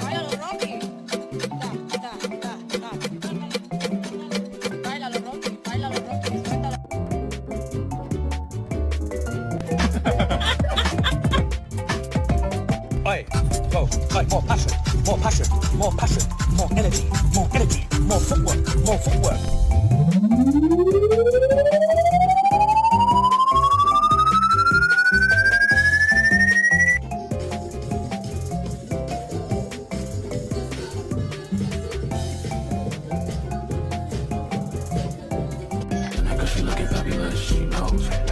Báilalo, Rocky. Da. Báilalo, Rocky. Suéltalo. Oi, go, like more passion, more energy, more footwork. Cause she looking fabulous, she knows.